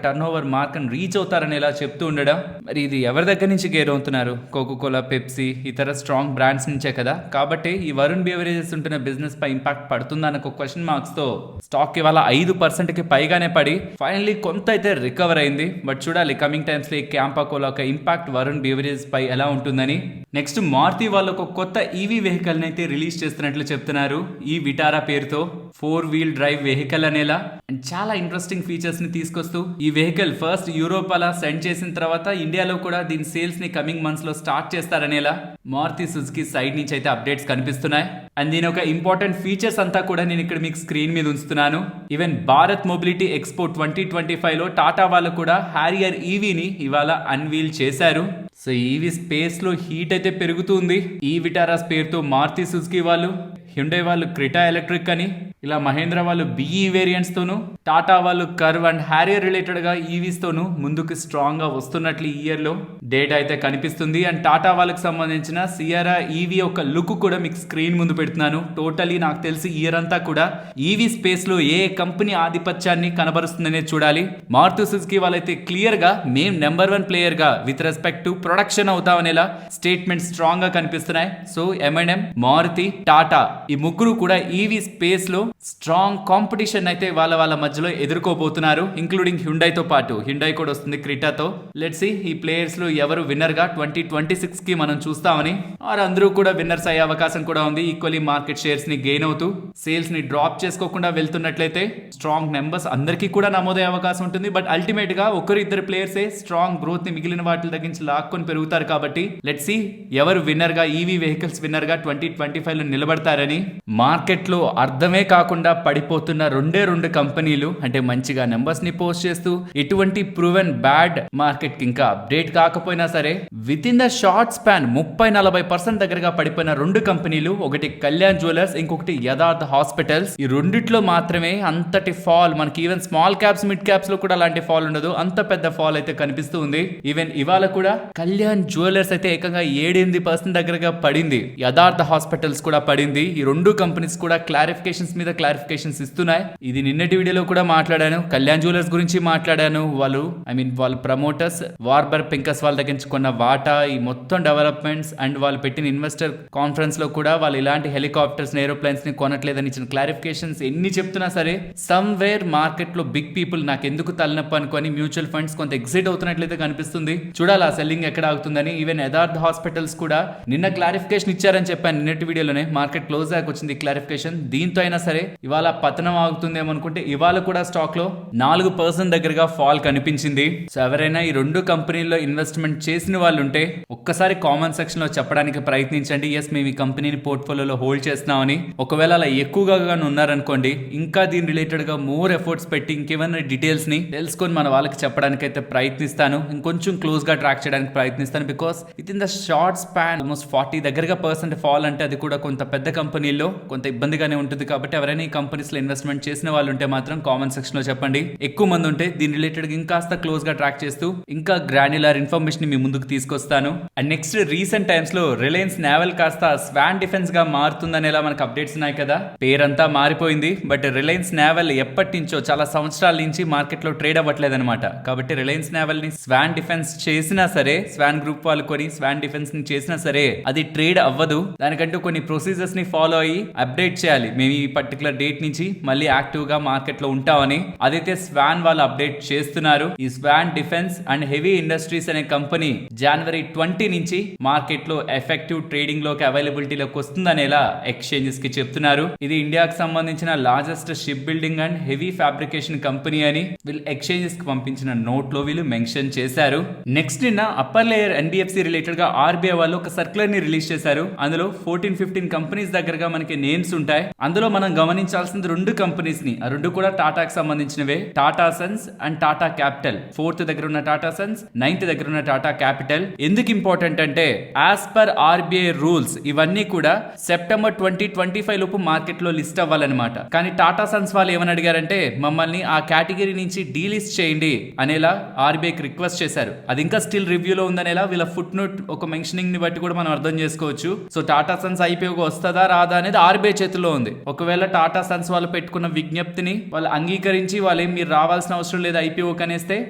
టర్న్ ఓవర్ మార్క్ అని రీచ్ అవుతారని ఇలా చెప్తూ ఉండడం. మరి ఇది ఎవరి దగ్గర నుంచి గెయిన్ అవుతున్నారు? కోకోకోలా, పెప్సీ ఇతర స్ట్రాంగ్ బ్రాండ్స్ నుంచే కదా. కాబట్టి ఈ వరుణ్ బెవరేజెస్ ఉంటున్న బిజినెస్ పై ఇంపాక్ట్ పడుతుందా అన్న ఒక క్వశ్చన్ మార్క్స్ తో స్టాక్ ఇవాళ 5% కి పైగానే పడి ఫైనల్లీ కొంత అయితే రికవర్ అయింది. బట్ చూడాలి కమింగ్ టైమ్స్ లో ఈ క్యాంపా కోలా ఒక ఇంపాక్ట్ వరుణ్ బెవరేజెస్ పై ఎలా ఉంటుందని. నెక్స్ట్ మారుతి వాళ్ళు ఒక కొత్త EV వెహికల్ అయితే రిలీజ్ చేస్తున్నట్లు చెప్తున్నారు. ఈ విటారా పేరుతో 4-wheel డ్రైవ్ వెహికల్ అనేలా అండ్ చాలా ఇంట్రెస్టింగ్ ఫీచర్స్ ని తీసుకొస్తూ ఈ వెహికల్ ఫస్ట్ యూరోప్ అలా సెండ్ చేసిన తర్వాత ఇండియాలో కూడా దీని సేల్స్ ని కమింగ్ మంత్స్ లో స్టార్ట్ చేస్తారనేలా మారుతి సుజుకి సైడ్ నుంచి అయితే అప్డేట్స్ కనిపిస్తున్నాయి. అండ్ దీని ఒక ఇంపార్టెంట్ ఫీచర్స్ అంతా కూడా నేను ఇక్కడ మీకు స్క్రీన్ మీద ఉంచుతున్నాను. ఈవెన్ భారత్ మొబిలిటీ ఎక్స్పో 2025 లో టాటా వాళ్ళు కూడా హ్యారియర్ EVని ఇవాళ అన్వీల్ చేశారు. సో EV స్పేస్ లో హీట్ అయితే పెరుగుతుంది. ఈ విటారాస్ పేరుతో మారుతి సుజుకి వాళ్ళు, హ్యుండై వాళ్ళు క్రెటా ఎలక్ట్రిక్ అని, ఇలా మహేంద్ర వాళ్ళు BE వేరియంట్స్ తోను, టాటా వాళ్ళు కర్వ్ అండ్ హ్యారియర్ రిలేటెడ్ గా EVs తోను ముందుకు స్ట్రాంగ్ గా వస్తున్నట్లు ఈ ఇయర్ లో డేటా అయితే కనిపిస్తుంది. అండ్ టాటా వాళ్ళకి సంబంధించిన సియరా EV ఒక లుక్ కూడా మీకు స్క్రీన్ ముందు పెడుతున్నాను. టోటలీ నాకు తెలిసి ఇయర్ అంతా కూడా EV స్పేస్ లో ఏ కంపెనీ ఆధిపత్యాన్ని కనబరుస్తుందనే చూడాలి. మారుతి సుజుకి వాళ్ళైతే క్లియర్ గా మేము నెంబర్ 1 ప్లేయర్ గా విత్ రెస్పెక్ట్ టు ప్రొడక్షన్ అవుతామనేలా స్టేట్మెంట్ స్ట్రాంగ్ గా కనిపిస్తున్నాయి. సో M&M, మారుతి, టాటా ఈ ముగ్గురు కూడా EV స్పేస్ లో స్ట్రాంగ్ కాంపిటీషన్ అయితే వాళ్ళ మధ్యలో ఎదుర్కోబోతున్నారు. ఇంక్లూడింగ్ హ్యుండైతో పాటు హ్యుండై కూడా వస్తుంది క్రెటాతో. లెట్స్ సీ ఈ ప్లేయర్స్ లో ఎవరు విన్నర్ గా 2026 కి మనం చూస్తామని. ఆర్ అందరూ కూడా విన్నర్స్ అయ్యే అవకాశం కూడా ఉంది. ఈక్వల్లీ మార్కెట్ షేర్స్ ని గెయిన్ అవుతూ సేల్స్ ని డ్రాప్ చేసుకోకుండా వెళ్తున్నట్లయితే స్ట్రాంగ్ నెంబర్స్ అందరికీ కూడా నమోదయ్యే అవకాశం ఉంటుంది. బట్ అల్టిమేట్ గా ఒకరు ఇద్దరు ప్లేయర్సే స్ట్రాంగ్ గ్రోత్ ని మిగిలిన వాటి దగ్గర లాక్కొని పెరుగుతారు. కాబట్టి లెట్స్ సీ ఎవరు విన్నర్ గా EV వెహికల్స్ విన్నర్ గా 2025 లో నిలబడతారని. మార్కెట్ లో అర్థమే కాకుండా కాకుండా పడిపోతున్న రెండు కంపెనీలు, అంటే మంచిగా నెంబర్స్ ని పోస్ట్ చేస్తూ ఎటువంటి ప్రూవెన్ బ్యాడ్ మార్కెట్ కి ఇంకా అప్డేట్ కాకపోయినా సరే with in the short span 30-40% దగ్గరగా పడిపోయిన రెండు కంపెనీలు, ఒకటి కళ్యాణ్ జ్యువెలర్స్, ఇంకొకటి యథార్థ హాస్పిటల్స్. ఈ రెండిట్లో మాత్రమే అంతటి ఫాల్ మనకి even small caps mid caps లో కూడా అలాంటి ఫాల్ ఉండదు, అంత పెద్ద ఫాల్ అయితే కనిపిస్తూ ఉంది. ఈవెన్ ఇవాళ కూడా కళ్యాణ్ జ్యువెలర్స్ అయితే ఏకంగా 7-8% దగ్గరగా పడింది, యథార్థ హాస్పిటల్స్ కూడా పడింది. ఈ రెండు కంపెనీస్ కూడా క్లారిఫికేషన్స్ మీద క్లారిఫికేషన్స్ ఇస్తున్నాయి. ఇది నిన్నటి వీడియోలో కూడా మాట్లాడాను, కళ్యాణ్ జ్యువెలర్స్ గురించి మాట్లాడాను. వాళ్ళ ప్రమోటర్స్ వార్బర్ పింకస్ వాళ్ళ దగ్గర నుంచి కొన్న వాటా, ఈ మొత్తం డెవలప్మెంట్స్ అండ్ వాళ్ళు పెట్టిన ఇన్వెస్టర్ కాన్ఫరెన్స్ లో కూడా వాళ్ళు ఇలాంటి హెలికాప్టర్స్ ఏరోప్లేన్స్ ని కొనట్లేదని ఇచ్చిన క్లారిఫికేషన్స్ ఎన్ని చెప్తున్నా సరే సమ్వేర్ మార్కెట్ లో బిగ్ పీపుల్ నాకు ఎందుకు తలనొప్పి అనుకొని మ్యూచువల్ ఫండ్స్ కొంత ఎగ్జిట్ అవుతున్నట్లయితే కనిపిస్తుంది. చూడాలి ఆ సెల్లింగ్ ఎక్కడ ఆగుతుందని. ఈవెన్ యథార్థ హాస్పిటల్స్ కూడా నిన్న క్లారిఫికేషన్ ఇచ్చారని చెప్పాను నిన్నటి వీడియోలోనే, మార్కెట్ క్లోజ్ దాకా వచ్చింది క్లారిఫికేషన్. దీంతో అయినా సరే ఇవాళ పతనం ఆగుతుందేమో అనుకుంటే ఇవాళ కూడా స్టాక్ లో 4% దగ్గరగా ఫాల్ కనిపించింది. సో ఎవరైనా ఈ రెండు కంపెనీల్లో ఇన్వెస్ట్మెంట్ చేసిన వాళ్ళు ఉంటే ఒక్కసారి కామెంట్ సెక్షన్ లో చెప్పడానికి ప్రయత్నించండి, ఎస్ మేము ఈ కంపెనీని పోర్ట్ఫోలియోలో హోల్డ్ చేస్తున్నామని. ఒకవేళ అలా ఎక్కువగా ఉన్నారనుకోండి, ఇంకా దీని రిలేటెడ్ గా మోర్ ఎఫర్ట్స్ పెట్టి ఇంకేమైనా డీటెయిల్స్ ని తెలుసుకొని మన వాళ్ళకి చెప్పడానికి అయితే ప్రయత్నిస్తాను, ఇంకొంచెం క్లోజ్ గా ట్రాక్ చేయడానికి ప్రయత్నిస్తాను. Because with in the short span almost 40 దగ్గరగా % ఫాల్ అంటే అది కూడా కొంత పెద్ద కంపెనీల్లో కొంత ఇబ్బందిగానే ఉంటుంది. కాబట్టి ఎవరైనా ఈ కంపెనీస్ లో ఇన్వెస్ట్మెంట్ చేసిన వాళ్ళు ఉంటే మాత్రం కామెంట్ సెక్షన్ లో చెప్పండి. ఎక్కువ మంది ఉంటే దీని రిలేటెడ్ ఇంకాస్త క్లోజ్ గా ట్రాక్ చేస్తూ ఇంకా గ్రాన్యులర్ ఇన్ఫర్మేషన్ మీ ముందుకు తీసుకొస్తాను. అండ్ నెక్స్ట్ రీసెంట్ టైమ్స్ లో రిలయన్స్ నేవల్ కాస్త స్వాన్ డిఫెన్స్ గా మారుతుందనేలా మనకు అప్డేట్స్ ఉన్నాయి కదా. పేరంతా మారిపోయింది, బట్ రిలయన్స్ నేవల్ ఎప్పటి నుంచో చాలా సంవత్సరాల నుంచి మార్కెట్ లో ట్రేడ్ అవ్వట్లేదు అనమాట. కాబట్టి రిలయన్స్ నేవల్ ని స్వాన్ డిఫెన్స్ చేసినా సరే, స్వాన్ గ్రూప్ వాళ్ళు కొని స్వాన్ డిఫెన్స్ ని చేసినా సరే అది ట్రేడ్ అవ్వదు. దానికంటూ కొన్ని ప్రొసీజర్స్ ని ఫాలో అయ్యి అప్డేట్ చేయాలి, మేము ఈ పర్టికులర్ డేట్ నుంచి మళ్ళీ యాక్టివ్ గా మార్కెట్ లో ఉంటామని. అదైతే స్వాన్ వాళ్ళు అప్డేట్ చేస్తున్నారు. ఈ Swan Defence and Heavy Industries అనే కంపెనీ జనవరి 20 నుంచి మార్కెట్ లో ఎఫెక్టివ్ ట్రేడింగ్ లోకి అవైలబిలిటీలోకి వస్తుందనేలా ఎక్స్చేంజెస్ కి చెప్తున్నారు. ఇది ఇండియాకి సంబంధించిన largest ship building and heavy fabrication company అని వీళ్ళు ఎక్స్చేంజెస్ కి పంపించిన నోట్ లో వీళ్ళు మెన్షన్ చేశారు. నెక్స్ట్ నిన్న అప్పర్ లేయర్ ఎన్బిఎఫ్సి రిలేటెడ్ గా ఆర్బీఐ వాళ్ళు ఒక సర్క్యులర్ ని రిలీజ్ చేశారు. అందులో 14-15 కంపెనీస్ దగ్గరగా మనకి నేమ్స్ ఉంటాయి. అందులో మనం గమనించాల్సింది రెండు కంపెనీస్ ని, ఆ రెండు కూడా టాటాకి సంబంధించినవే, Tata Sons and Tata capital. 4th దగ్గర ఉన్న టాటా సన్స్, 9th దగ్గర ఉన్న టాటా క్యాపిటల్. ఎందుకు ఇంపార్టెంట్ అంటే యాజ్ పర్ ఆర్బీఐ రూల్స్ ఇవన్నీ కూడా సెప్టెంబర్ 2025 లోపు మార్కెట్ లో లిస్ట్ అవ్వాలన్నమాట. కానీ టాటా సన్స్ వాళ్ళు ఏమని అడిగారంటే మమ్మల్ని ఆ కేటగిరీ నుంచి డీలిస్ట్ చేయండి అనేలా ఆర్బీఐకి రిక్వెస్ట్ చేశారు. అది ఇంకా స్టిల్ రివ్యూలో ఉందనేలా వీళ్ళ ఫుట్ నోట్ ఒక మెన్షనింగ్ ని బట్టి కూడా మనం అర్థం చేసుకోవచ్చు. సో టాటా సన్స్ ఐపీఓకి వస్తుందా రాదా అనేది ఆర్బీఐ చేతిలో ఉంది. ఒకవేళ టాటా సన్స్ వాళ్ళు పెట్టుకున్న విజ్ఞప్తిని వాళ్ళు అంగీకరించి వాళ్ళు మీరు రావాల్సిన అవసరం లేదు ఐపీఓకి అనేస్తే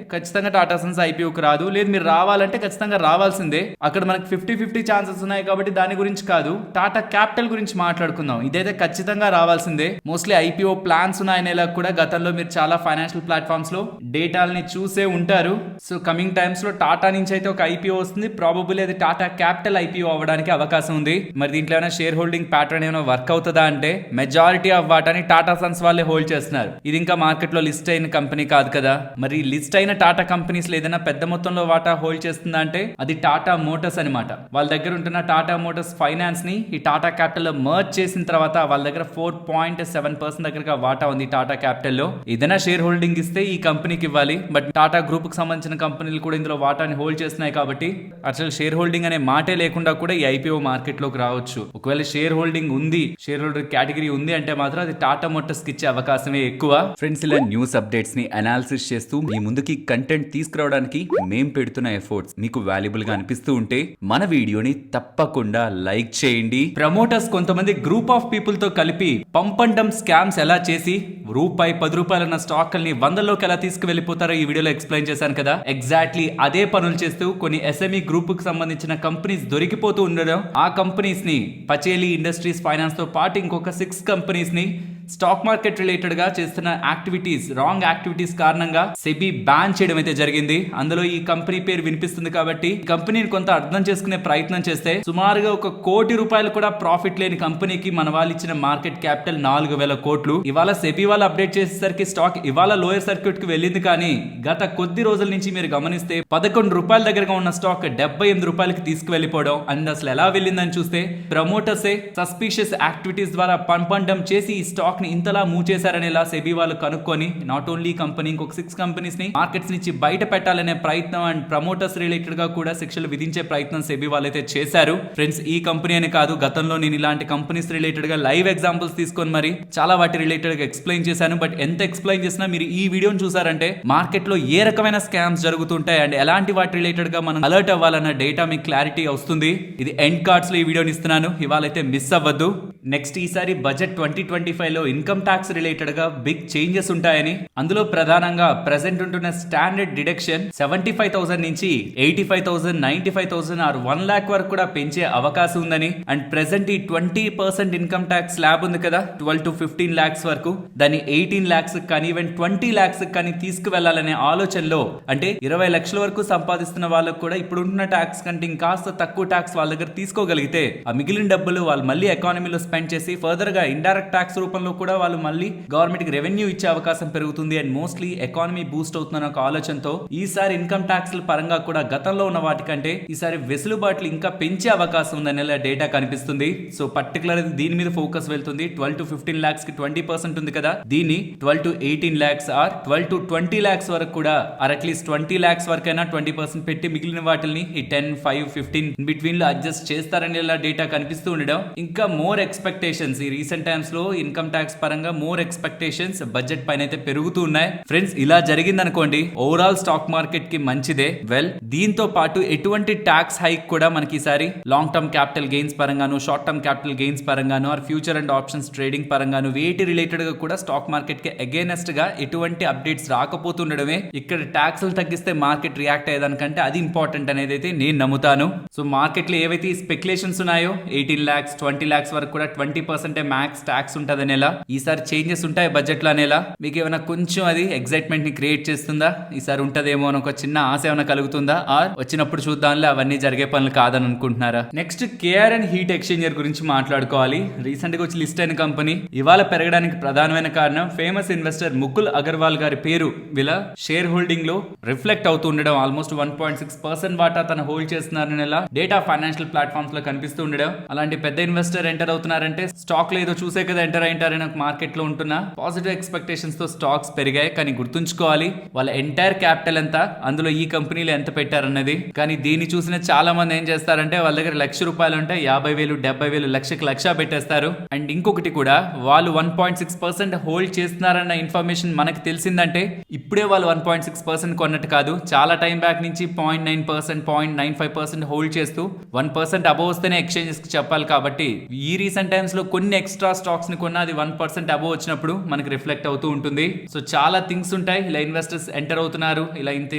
ఖచ్చితంగా టాటా సన్స్ ఐపీఓకి రాదు. లేదు మీరు రావాలంటే ఖచ్చితంగా రావాల్సిందే. అక్కడ మనకి 50-50 ఛాన్సెస్ ఉన్నాయి. కాబట్టి దాని గురించి కాదు, టాటా క్యాపిటల్ గురించి మాట్లాడుకుందాం. ఇదైతే ఖచ్చితంగా రావాల్సిందే. మోస్ట్లీ ఐపీఓ ప్లాన్స్ ఉన్నాయనేలా కూడా గతంలో మీరు చాలా ఫైనాన్షియల్ ప్లాట్ఫామ్స్ లో డేటాల్ని చూసే ఉంటారు. సో కమింగ్ టైమ్స్ లో టాటా నుంచి అయితే ఒక ఐపీఓ వస్తుంది. ప్రాబబుల్లీ అది టాటా క్యాపిటల్ ఐపీఓ అవ్వడానికి అవకాశం ఉంది. మరి దీంట్లో ఏమైనా షేర్ హోల్డింగ్ ప్యాటర్న్ ఏమైనా వర్క్ అవుతుందా అంటే మెజారిటీ ఆఫ్ వాటాని టాటా సన్స్ వాళ్ళే హోల్డ్ చేస్తున్నారు. ఇది ఇంకా మార్కెట్ లో లిస్ట్ అయిన కంపెనీ కాదు కదా. మరి లిస్ట్ అయిన టాటా కంపెనీస్ ఏదైనా పెద్ద మొత్తంలో వాటా హోల్డ్ చేస్తుందా అంటే అది టాటా మోటార్స్ అనమాట. వాళ్ళ దగ్గర ఉంటున్న టాటా మోటార్స్ ఫైనాన్స్ ని ఈ టాటా క్యాపిటల్ లో మర్జ్ చేసిన తర్వాత వాళ్ళ దగ్గర 4.7% దగ్గరగా వాటా ఉంది టాటా క్యాపిటల్ లో. ఏదైనా షేర్ హోల్డింగ్ ఇస్తే ఈ కంపెనీకి ఇవ్వాలి. బట్ టాటా గ్రూప్ కి సంబంధించిన కంపెనీలు కూడా ఇందులో వాటాని హోల్డ్ చేస్తున్నాయి. కాబట్టి అసలు షేర్ హోల్డింగ్ అనే మాటే లేకుండా కూడా ఈ ఐపీఓ మార్కెట్ లోకి రావచ్చు. ఒకవేళ షేర్ హోల్డింగ్ ఉంది, షేర్ హోల్డర్ కేటగిరీ ఉంది అంటే మాత్రం అది టాటా మోటార్స్ కి ఇచ్చే అవకాశమే ఎక్కువ. ఫ్రెండ్స్, ఇలా న్యూస్ అప్డేట్స్ ని అనాలిసిస్ చేస్తూ మీ ముందుకి కంటెంట్ తీసుకురావడానికి మేం పెడుతున్న ఎఫర్ట్స్ మీకు వాల్యుబుల్ గా అనిపిస్తూ ఉంటే మన వీడియోని తప్పకుండా లైక్ చేయండి. ప్రమోటర్స్ కొంతమంది గ్రూప్ ఆఫ్ పీపుల్ తో కలిపి పంపండం స్కామ్స్ ఎలా చేసి ₹10 ఉన్న స్టాక్ల్ని 100లోకి ఎలా తీసుకువెళ్ళిపోతారో ఈ వీడియోలో ఎక్స్ప్లెయిన్ చేశాను కదా. ఎగ్జాక్ట్లీ అదే పనులు చేస్తూ కొన్ని ఎస్ఎంఈ గ్రూప్ కు సంబంధించిన కంపెనీస్ దొరికిపోతూ ఉండడం, ఆ కంపెనీస్ ని పచేలి ఇండస్ట్రీస్ ఫైనాన్స్ తో పాటు ఇంకొక 6 కంపెనీస్ ని స్టాక్ మార్కెట్ రిలేటెడ్ గా చేస్తున్న యాక్టివిటీస్, రాంగ్ యాక్టివిటీస్ కారణంగా సెబీ బ్యాన్ చేయడం అయితే జరిగింది. అందులో ఈ కంపెనీ పేరు వినిపిస్తుంది కాబట్టి కంపెనీని కొంత అర్థం చేసుకునే ప్రయత్నం చేస్తే సుమారుగా ₹1 కోటి కూడా ప్రాఫిట్ లేని కంపెనీకి మన వాళ్ళు ఇచ్చిన మార్కెట్ క్యాపిటల్ 4,000 కోట్లు. ఇవాళ సెబీ వాళ్ళు అప్డేట్ చేసేసరికి స్టాక్ ఇవాళ లోయర్ సర్క్యూట్ కి వెళ్ళింది. కానీ గత కొద్ది రోజుల నుంచి మీరు గమనిస్తే ₹11 దగ్గరగా ఉన్న స్టాక్ ₹78కి తీసుకువెళ్ళిపోవడం. అండ్ అసలు ఎలా వెళ్ళిందని చూస్తే ప్రమోటర్సే సస్పీషియస్ యాక్టివిటీస్ ద్వారా పంపడం చేసి ఈ స్టాక్ స్టాక్ ని ఇంతలా మూవ్ చేశారనేలా సెబీ వాళ్ళు కనుక్కొని నాట్ ఓన్లీ కంపెనీ ఇంకొక 6 కంపెనీస్ ని మార్కెట్స్ నుంచి బయట పెట్టాలనే ప్రయత్నం అండ్ ప్రమోటర్స్ రిలేటెడ్ గా కూడా శిక్షలు విధించే ప్రయత్నం సెబీ వాళ్ళైతే చేశారు. ఫ్రెండ్స్, ఈ కంపెనీ అని కాదు, గతంలో నేను ఇలాంటి కంపెనీస్ రిలేటెడ్ గా లైవ్ ఎగ్జాంపుల్స్ తీసుకొని మరి చాలా వాటి రిలేటెడ్ గా ఎక్స్ప్లెయిన్ చేశాను. బట్ ఎంత ఎక్స్ప్లెయిన్ చేసినా మీరు ఈ వీడియోని చూసారంటే మార్కెట్ లో ఏ రకమైన స్కామ్స్ జరుగుతుంటాయి అండ్ ఎలాంటి వాటి రిలేటెడ్ గా మనం అలర్ట్ అవ్వాలన్న డేటా మీకు క్లారిటీ వస్తుంది. ఇది ఎండ్ కార్డ్స్ లో ఈ వీడియోని ఇస్తున్నాను, ఇవాళ అయితే మిస్ అవ్వద్దు. నెక్స్ట్, ఈసారి బడ్జెట్ 2025 లో ఇన్కమ్ ట్యాక్స్ రిలేటెడ్ గా బిగ్ చేంజెస్ ఉంటాయని, అందులో ప్రధానంగా ప్రెసెంట్ ఉంటున్న స్టాండర్డ్ డిడక్షన్ 75,000 నుంచి 85,000, 95,000 ఆర్ 1 lakh వరకు కూడా పెంచే అవకాశం ఉందని అండ్ ప్రెసెంట్ ఈ 20% ఇన్కమ్ ట్యాక్స్ స్లాబ్ ఉంది కదా 12 to 15 lakhs వరకు, దాన్ని 18 lakhs కానీ ఈవెన్ 20 lakhs కానీ తీసుకువెళ్లాలనే ఆలోచనలో, అంటే 20 లక్షల వరకు సంపాదిస్తున్న వాళ్ళకు కూడా ఇప్పుడున్న ట్యాక్స్ కంటే ఇంకాస్త తక్కువ ట్యాక్స్ వాళ్ళ దగ్గర తీసుకోగలిగితే ఆ మిగిలిన డబ్బులు వాళ్ళు మళ్ళీ ఎకానమీలో స్పెండ్ చేసి ఫర్దర్ గా ఇండైరెక్ట్ ట్యాక్స్ రూపంలో కూడా వాళ్ళు మళ్ళీ గవర్నమెంట్ కి రెవెన్యూ ఇచ్చే అవకాశం పెరుగుతుంది అండ్ మోస్ట్లీ ఎకానమీ బూస్ట్ అవుతున్న ఒక ఆలోచనతో ఈసారి ఇన్కమ్ ట్యాక్స్ పరంగా కూడా గతంలో ఉన్న వాటికంటే ఈసారి వెసులుబాట్లు ఇంకా పెంచే అవకాశం ఉందనే డేటా కనిపిస్తుంది. సో పర్టికులర్ దీని మీద ఫోకస్ వెళ్తుంది. 12 to 15 lakhs కి 20% ఉంది కదా, దీన్ని 12 to 18 lakhs are 12 to 20 lakhs వరకు కూడా ఆర్ అట్లీస్ట్ 20 lakhs వరకైనా 20% పెట్టి మిగిలిన వాటిని ఈ 10, 5, 15 బిట్వీన్ లో అడ్జస్ట్ చేస్తారని డేటా కనిపిస్తూ ఉండడం. ఇంకా మోర్ ఎక్స్పెక్టేషన్స్ ఈ రీసెంట్ టైమ్స్ లో ఇన్కమ్ ట్యాక్స్ పరంగా మోర్ ఎక్స్పెక్టేషన్స్ బడ్జెట్ పైన అయితే పెరుగుతూ ఉన్నాయి. ఫ్రెండ్స్, ఇలా జరిగింది అనుకోండి ఓవరాల్ స్టాక్ మార్కెట్ కి మంచిదే. వెల్, దీంతో పాటు ఎటువంటి ట్యాక్స్ హైక్ కూడా మనకి ఈసారి లాంగ్ టర్మ్ క్యాపిటల్ గెయిన్స్ పరంగాను, షార్ట్ టర్మ్ క్యాపిటల్ గెయిన్స్ పరంగాను or future and options trading పరంగాను వేటి రిలేటెడ్ గా కూడా స్టాక్ మార్కెట్ కి అగైనెస్ట్ గా ఎటువంటి అప్డేట్స్ రాకపోతుండడమే ఇక్కడ ట్యాక్స్లు తగ్గిస్తే మార్కెట్ రియాక్ట్ అయ్యేదానికంటే అది ఇంపార్టెంట్ అనేది అయితే నేను నమ్ముతాను. సో మార్కెట్ లో ఏవైతే స్పెక్యులేషన్స్ ఉన్నాయో 18 lakhs, 20 lakhs వరకు కూడా 20% మ్యాక్స్ ట్యాక్స్ ఉంటుంది అనేలా, ఈసారి చేంజెస్ ఉంటాయి బడ్జెట్ లో అనేలా మీకు ఏమైనా కొంచెం అది ఎక్సైట్మెంట్ ని క్రియేట్ చేస్తుందా? ఈసారి ఉంటదేమో అని ఒక చిన్న ఆశ ఏమైనా కలుగుతుందా? ఆర్ వచ్చినప్పుడు చూద్దాంలే అవన్నీ జరిగే పనులు కాదని అనుకుంటున్నారా? నెక్స్ట్, కేఆర్ఎన్ హీట్ ఎక్స్చేంజర్ గురించి మాట్లాడుకోవాలి. రీసెంట్ గా వచ్చి లిస్ట్ అయిన కంపెనీ ఇవాళ పెరగడానికి ప్రధానమైన కారణం ఫేమస్ ఇన్వెస్టర్ ముకుల్ అగర్వాల్ గారి పేరు వీళ్ళ షేర్ హోల్డింగ్ లో రిఫ్లెక్ట్ అవుతూ ఉండడం. ఆల్మోస్ట్ 1.6% వాటా తన హోల్డ్ చేస్తున్నారని డేటా ఫైనాన్షియల్ ప్లాట్ఫామ్స్ లో కనిపిస్తూ ఉండడం. అలాంటి పెద్ద ఇన్వెస్టర్ ఎంటర్ అవుతున్నారంటే స్టాక్ లో ఏదో చూసే కదా ఎంటర్ అయింటారని మార్కెట్ లో ఉంటున్న పాజిటివ్ ఎక్స్పెక్టేషన్స్ తో స్టాక్స్ పెరిగాయి. కానీ గుర్తుంచుకోవాలి, వాళ్ళ ఎంటైర్ క్యాపిటల్ ఎంత, అందులో ఈ కంపెనీలు ఎంత పెట్టారన్నది. కానీ దీన్ని చూసిన చాలా మంది ఏం చేస్తారంటే వాళ్ళ దగ్గర ₹1,00,000 ఉంటే 50,000, 70,000, లక్ష పెట్టేస్తారు. అండ్ ఇంకొకటి కూడా, వాళ్ళు 1.6% హోల్డ్ చేస్తున్నారన్న ఇన్ఫర్మేషన్ మనకు తెలిసిందంటే ఇప్పుడే వాళ్ళు 1.6% కొన్నట్టు కాదు. చాలా టైం బ్యాక్ నుంచి 0.9%, 0.95% హోల్డ్ చేస్తూ 1% అబోవ్ వస్తేనే ఎక్స్చేంజెస్ కి చెప్పాలి. కాబట్టి ఈ రీసెంట్ టైమ్స్ లో కొన్ని ఎక్స్ట్రా స్టాక్స్ ని కొన్నా అది 1% అబోవ్ వచ్చినప్పుడు మనకి రిఫ్లెక్ట్ అవుతూ ఉంటుంది. సో చాలా థింగ్స్ ఉంటాయి. ఇలా ఇన్వెస్టర్స్ ఎంటర్ అవుతున్నారు, ఇలా ఇంత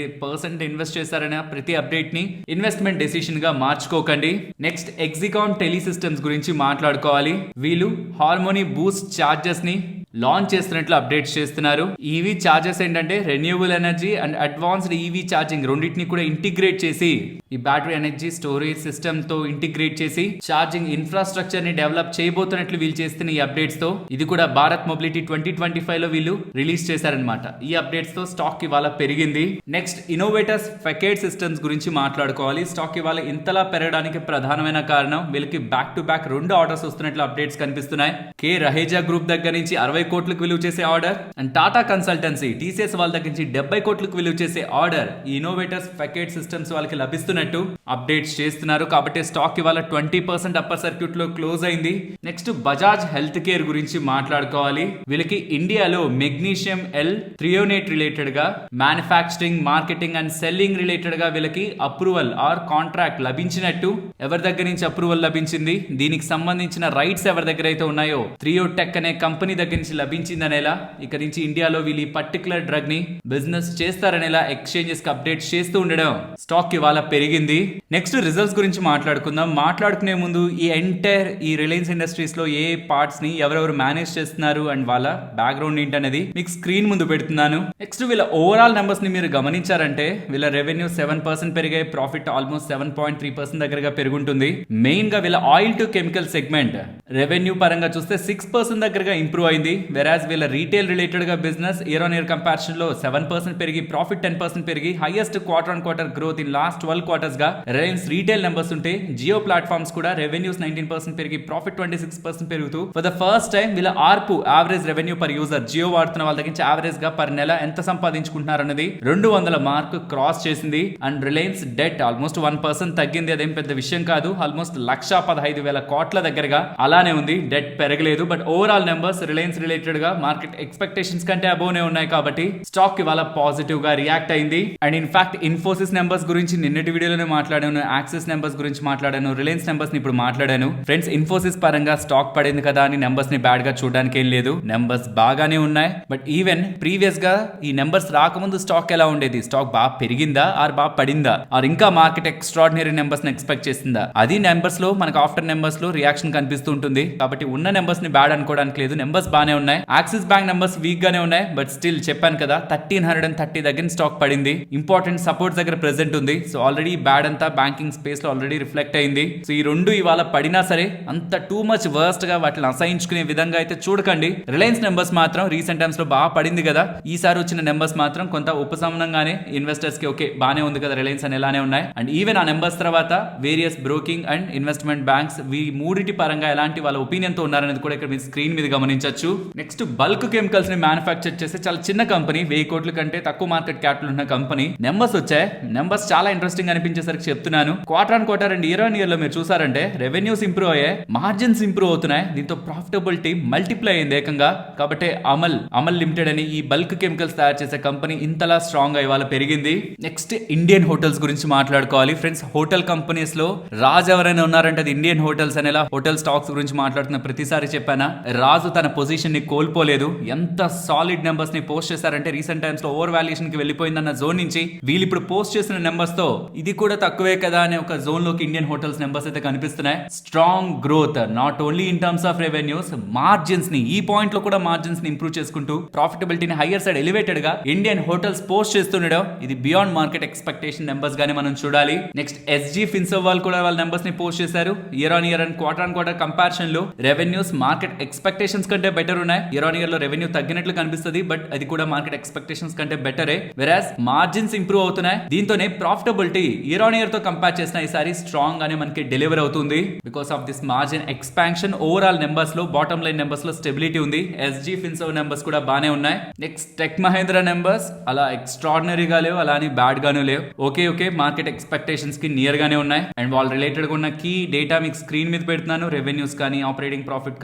% ఇన్వెస్ట్ చేశారనే ప్రతి అప్డేట్ ని ఇన్వెస్ట్మెంట్ డెసిషన్ గా మార్చుకోకండి. నెక్స్ట్, ఎగ్జికాన్ టెలి సిస్టమ్స్ గురించి మాట్లాడుకోవాలి. వీళ్ళు హార్మోనీ బూస్ట్ చార్జెస్ ని లాంచ్ చేస్తున్నట్లు అప్డేట్స్ చేస్తున్నారు. ఈవీ చార్జెస్ ఏంటంటే renewable energy and advanced EV charging రెండింటిని కూడా ఇంటిగ్రేట్ చేసి ఈ బ్యాటరీ ఎనర్జీ స్టోరేజ్ సిస్టమ్ తో ఇంటిగ్రేట్ చేసి ఛార్జింగ్ ఇన్ఫ్రాస్ట్రక్చర్ ని డెవలప్ చేయబోతున్నట్లు వీళ్ళు చేస్తున్న ఈ అప్డేట్స్ తో, ఇది కూడా భారత్ మొబిలిటీ 2025 లో వీళ్ళు రిలీజ్ చేశారనమాట. ఈ అప్డేట్స్ తో స్టాక్ ఇవాళ పెరిగింది. నెక్స్ట్, ఇన్నోవేటర్స్ ఫెకేట్ సిస్టమ్స్ గురించి మాట్లాడుకోవాలి. స్టాక్ ఇవాళ ఇంతలా పెరగడానికి ప్రధానమైన కారణం వీళ్ళకి బ్యాక్ టు బ్యాక్ 2 ఆర్డర్స్ వస్తున్నట్లు అప్డేట్స్ కనిపిస్తున్నాయి. కే రహేజా గ్రూప్ దగ్గర నుంచి 60 కోట్లకు విలువ చేసే order and Tata consultancy TCS వాళ్ళ దగ్గర నుంచి 70 కోట్లకు విలువ చేసే ఆర్డర్ ఈ ఇన్నోవేటర్స్ ఫెకేట్ సిస్టమ్స్ వాళ్ళకి లభిస్తున్నట్టు అప్డేట్స్ చేస్తున్నారు. కాబట్టి స్టాక్ ఇవాళ 20% అప్పర్ సర్క్యూట్ లో క్లోజ్ అయింది. నెక్స్ట్, బజాజ్ హెల్త్ కేర్ గురించి మాట్లాడుకోవాలి. వీళ్ళకి ఇండియాలో మెగ్నీషియం ఎల్ థ్రియోనేట్ రిలేటెడ్ గా manufacturing, marketing and selling related గా వీళ్ళకి అప్రూవల్ ఆర్ కాంట్రాక్ట్ లభించినట్టు. ఎవరి దగ్గర నుంచి అప్రూవల్ లభించింది, దీనికి సంబంధించిన రైట్స్ ఎవరి దగ్గర అయితే ఉన్నాయో థ్రియోటెక్ అనే కంపెనీ దగ్గర నుంచి లభించిందనేలా ఇక నుంచి ఇండియాలో వీళ్ళు ఈ పర్టికులర్ డ్రగ్ ని బిజినెస్ చేస్తారనేలా ఎక్స్చేంజెస్ కి అప్డేట్ చేస్తూ ఉండడం స్టాక్ ఇవాళ పెరిగింది. నెక్స్ట్, రిజల్ట్స్ గురించి మాట్లాడుకుందాం. మాట్లాడుకునే ముందు ఈ ఎంటైర్ ఈ రిలయన్స్ ఇండస్ట్రీస్ లో ఏ పార్ట్స్ ని ఎవరెవరు మేనేజ్ చేస్తున్నారు అండ్ వాళ్ళ బ్యాక్గ్రౌండ్ ఏంటనేది మీకు స్క్రీన్ ముందు పెడుతున్నాను. నెక్స్ట్, వీళ్ళ ఓవరాల్ నెంబర్స్ ని మీరు గమనించారంటే వీళ్ళ రెవెన్యూ 7% పెరిగాయి, ప్రాఫిట్ ఆల్మోస్ట్ 7.3% దగ్గరగా పెరుగుంటుంది. మెయిన్ గా వీళ్ళ oil to chemical segment revenue పరంగా చూస్తే 6% దగ్గరగా ఇంప్రూవ్ అయింది. వెరాజ్ వీళ్ళ రీటైల్ రిలేటెడ్ గా business year on year comparison లో 7% పెరిగి ప్రాఫిట్ 10% పెరిగి highest quarter on quarter growth in last 12 quarters గా రిలయన్స్ రీటైల్ నెంబర్స్ ఉంటే జియో ప్లాట్ఫామ్స్ కూడా రెవెన్యూస్ 19% పెరిగి ప్రాఫిట్ 26% పెరుగుతూ ఫర్ ద ఫస్ట్ టైం వీళ్ళ ARPU average revenue per user Jio వాడుతున్న వాళ్ళ దగ్గర యావరేజ్ గా పర్ నెల ఎంత సంపాదించుకుంటున్నారు అనేది 200 మార్క్ క్రాస్ చేసింది. అండ్ రిలయన్స్ డెట్ ఆల్మోస్ట్ 1% తగ్గింది, అదేం పెద్ద విషయం కాదు. ఆల్మోస్ట్ 1,15,000 కోట్ల దగ్గరగా అలానే ఉంది, డెట్ పెరగలేదు. But overall numbers Reliance related గా మార్కెట్ ఎక్స్పెక్టేషన్స్ కంటే అబోవ్ నే ఉన్నాయి కాబట్టి స్టాక్ ఇవాళ పాజిటివ్ గా రియాక్ట్ అయింది. అండ్ ఇన్ఫాక్ట్ ఇన్ఫోసిస్ నెంబర్స్ గురించి నిన్నటి వీడియోలోనే మాట్లాడాను, యాక్సిస్ నెంబర్స్ గురించి మాట్లాడాను, రిలయన్స్ నెంబర్స్ ని ఇప్పుడు మాట్లాడాను. ఫ్రెండ్స్, ఇన్ఫోసిస్ పరంగా స్టాక్ పడింది కదా అని నెంబర్స్ ని బ్యాడ్ గా చూడడానికి ఏం లేదు, నెంబర్స్ బాగానే ఉన్నాయి. బట్ ఈవెన్ ప్రీవియస్ గా ఈ నెంబర్స్ రాకముందు స్టాక్ ఎలా ఉండేది, స్టాక్ బాగా పెరిగిందా ఆర్ బాగా పడిందా, ఆర్ ఇంకా మార్కెట్ ఎక్స్ట్రాడినరీ నెంబర్స్ ని ఎక్స్పెక్ట్ చేసిందా, అది నెంబర్స్ లో మనకు ఆఫ్టర్ నెంబర్స్ లో రియాక్షన్ కనిపిస్తూ ఉంటుంది. కాబట్టి ఉన్న నెంబర్స్ ని బ్యాడ్ అనుకోవడానికి లేదు, నెంబర్స్ బాగానే ఉన్నాయి. యాక్సిస్ బ్యాంక్ నెంబర్స్ వీక్ గానే ఉన్నాయి, బట్ స్టిల్ చెప్పాను కదా 1330 దగ్గర స్టాక్ పడింది. ఇంపార్టెంట్ సపోర్ట్స్ దగ్గర ప్రెసెంట్ ఉంది. సో ఆల్రెడీ బ్యాడ్ అంతా బ్యాంకింగ్ స్పేస్ లో ఆల్రెడీ రిఫ్లెక్ట్ అయింది. సో ఈ రెండు ఇవాళ పడినా సరే అంత టూ మచ్ వర్స్ట్ గా వాటిని అసహించుకునే విధంగా అయితే చూడకండి. రిలయన్స్ నెంబర్స్ మాత్రం రీసెంట్ టైమ్స్ లో బాగా పడింది కదా, ఈసారి వచ్చిన నెంబర్స్ మాత్రం కొంత ఉపశమనంగానే ఇన్వెస్టర్స్ కి ఓకే బానే ఉంది కదా రిలయన్స్ అని ఎలానే ఉన్నాయి. అండ్ ఈవెన్ ఆ నెంబర్స్ తర్వాత various broking and investment banks మూడిటి పరంగా ఎలాంటి వాళ్ళ ఒపీనియన్ తో ఉన్నారనేది కూడా ఇక్కడ మీరు స్క్రీన్ మీద గమనించవచ్చు. నెక్స్ట్ బల్క్ కెమికల్స్ ని మ్యానుఫ్యాక్చర్ చేసే చాలా చిన్న కంపెనీ, 1000 కోట్ల కంటే తక్కువ మార్కెట్ క్యాపిటల్ ఉన్న కంపెనీ. నెంబర్స్ వచ్చాయి, నెంబర్స్ చాలా ఇంట్రెస్టింగ్ అనిపించేసరికి చెప్తున్నాను. Quarter on quarter and year on year లో మీరు చూసారంటే రెవెన్యూస్ ఇంప్రూవ్ అయ్యాయి, మార్జిన్స్ ఇంప్రూవ్ అవుతున్నాయి, దీంతో ప్రాఫిటబిలిటీ మల్టిప్లై అయింది ఏకంగా. కాబట్టి అమల్ లిమిటెడ్ అని ఈ బల్క్ కెమికల్స్ తయారు చేసే కంపెనీ ఇంతలా స్ట్రాంగ్ గా ఇవాళ పెరిగింది. నెక్స్ట్ ఇండియన్ హోటల్స్ గురించి మాట్లాడుకోవాలి. ఫ్రెండ్స్, హోటల్ కంపెనీస్ లో రాజు ఎవరైనా ఉన్నారంటే అది ఇండియన్ హోటల్స్ అనేలా హోటల్ స్టాక్స్ గురించి మాట్లాడుతున్న ప్రతిసారి చెప్పానా, రాజు తన పొజిషన్ ని కోల్పోలేదు. ఎంత సాలిడ్ నెంబర్స్ ని పోస్ట్ చేశారంటే రీసెంట్ టైమ్స్ లో ఓవర్ వాల్యుయేషన్ కి వెళ్ళిపోయిందన్న జోన్ నుంచి వీళ్ళు ఇప్పుడు పోస్ట్ చేసిన నెంబర్స్ తో ఇది కూడా తక్కువే కదా అనే ఒక జోన్ లోకి ఇండియన్ హోటల్స్ నెంబర్స్ అయితే కనిపిస్తున్నాయి. Strong growth not only in terms of revenues, margins ని ఈ పాయింట్ లో కూడా మార్జిన్స్ ని ఇంప్రూవ్ చేసుకుంటూ ప్రాఫిటబిలిటీని హైయర్ సైడ్ ఎలివేటెడ్ గా ఇండియన్ హోటల్స్ పోస్ట్ చేస్తుండడం ఇది బియాండ్ మార్కెట్ ఎక్స్పెక్టేషన్ నెంబర్స్ గానే మనం చూడాలి. నెక్స్ట్ ఎస్జీ ఫిన్సర్వ్ వాళ్ళు కూడా వాళ్ళ నెంబర్స్ ని పోస్ట్ చేశారు. Year on year and quarter on quarter comparison లో రెవెన్యూస్ మార్కెట్ ఎక్స్పెక్టేషన్స్ కంటే బెటర్ ఉన్నాయి. ఇయర్ ఆన్ ఇయర్ లో రెవెన్యూ తగ్గినట్లు కనిపిస్తుంది, బట్ అది కూడా మార్కెట్ ఎక్స్పెక్టేషన్స్ కంటే బెటరే. వెరాస్ మార్జిన్స్ ఇంప్రూవ్ అవుతున్నాయి, దీంతోనే ప్రాఫిటబిలిటీ ఇయర్ ఆన్ ఇయర్ తో కంపేర్ చేసిన ఈసారి స్ట్రాంగ్ గానే మనకి డెలివర్ అవుతుంది. Because of this margin expansion overall numbers లో బాటమ్ లైన్ నెంబర్స్ లో స్టెబిలిటీ ఉంది. ఎస్జీ ఫిన్సర్వ్ నెంబర్స్ కూడా బానే ఉన్నాయి. నెక్స్ట్ టెక్ మహేంద్ర నెంబర్స్ అలా ఎక్స్ట్రాడినరీగా లేవు, అలా అని బ్యాడ్ గాను లేవు, ఓకే మార్కెట్ ఎక్స్పెక్టేషన్స్ కి నియర్ గానే ఉన్నాయి. అండ్ వాళ్ళు రిలేటెడ్ గా ఉన్న కీ డేటా మీకు స్క్రీన్ మీద పెడుతున్నాను. రెవెన్యూస్ కానీ, ఆపరేటింగ్ ప్రాఫిట్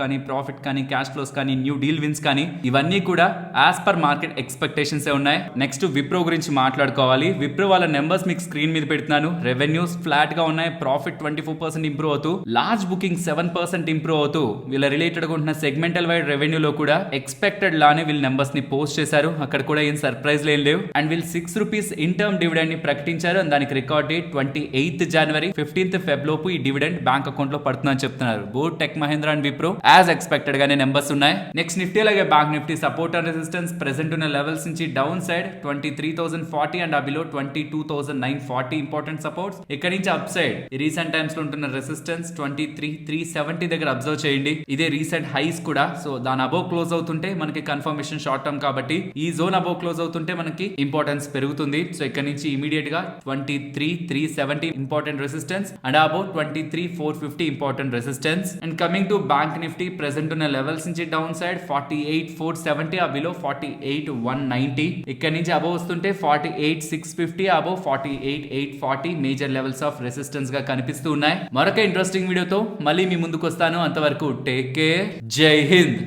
కానీ, క్యాష్ ఫ్లోస్ కానీ, న్యూ డీల్ విన్స్ కానీ ఇవన్నీ కూడా యాజ్ పర్ మార్కెట్ ఎక్స్పెక్టేషన్స్ ఉన్నాయి. నెక్స్ట్ విప్రో గురించి మాట్లాడుకోవాలి. విప్రో వాళ్ళ నెంబర్స్ మీకు స్క్రీన్ మీద పెడుతున్నాను. రెవెన్యూస్ ఫ్లాట్ గా ఉన్నాయి, ప్రాఫిట్ 24% ఇంప్రూవ్ అవుతూ, లార్జ్ బుకింగ్ 7% ఇంప్రూవ్ అవుతూ, వీళ్ళ రిలేటెడ్ గా ఉన్న సెగ్మెంటల్ వైడ్ రెవెన్యూలో కూడా ఎక్స్పెక్టెడ్ లానే వీళ్ళ నెంబర్స్ ని పోస్ట్ చేశారు. అక్కడ కూడా ఏం సర్ప్రైజ్ లేవు. అండ్ వీళ్ళు 6 రూపీస్ ఇన్ టర్మ్ డివిడెండ్ ని ప్రకటించారు. అండ్ దానికి రికార్డ్ డేట్ 28th జనవరి, 15th ఫెబ్ లోపు ఈ డివిడెండ్ బ్యాంక్ అకౌంట్ లో పడుతుందని చెప్తున్నారు. Both Tech Mahindra and Wipro as expected గానే నెంబర్స్ ఉన్నాయి. నెక్స్ట్ నిఫ్టీ అలాగే bank Nifty support and resistance present ఉన్న లెవెల్స్ నుంచి down side 23,040 and below 22,940 important supports. ఇక్కడ నుంచి అప్ సైడ్ రీసెంట్ టైమ్స్ లో ఉంటున్న రెసిస్టెన్స్ 23,370 దగ్గర అబ్జర్వ్ చేయండి. ఇదే రీసెంట్ హైస్ కూడా. సో దాని అబోవ్ క్లోజ్ అవుతుంటే మనకి కన్ఫర్మేషన్ షార్ట్ టర్మ్ కాబట్టి ఈ జోన్ అబోవ్ క్లోజ్ అవుతుంటే మనకి ఇంపార్టెన్స్ పెరుగుతుంది. సో ఇక్కడ నుంచి ఇమీడియట్ గా 23,370 important resistance and above 23,450 important resistance. And coming to bank Nifty present ఉన్న లెవెల్స్ నుంచి డౌన్ సైడ్ 48,470 బిలో 48,190. ఇక్కడ నుంచి అబోవ్ వస్తుంటే 48,650 above 48,840 major levels of resistance గా కనిపిస్తూ ఉన్నాయి. మరొక ఇంట్రెస్టింగ్ వీడియోతో మళ్ళీ మీ ముందుకు వస్తాను. అంతవరకు టేక్ కేర్, జై హింద్.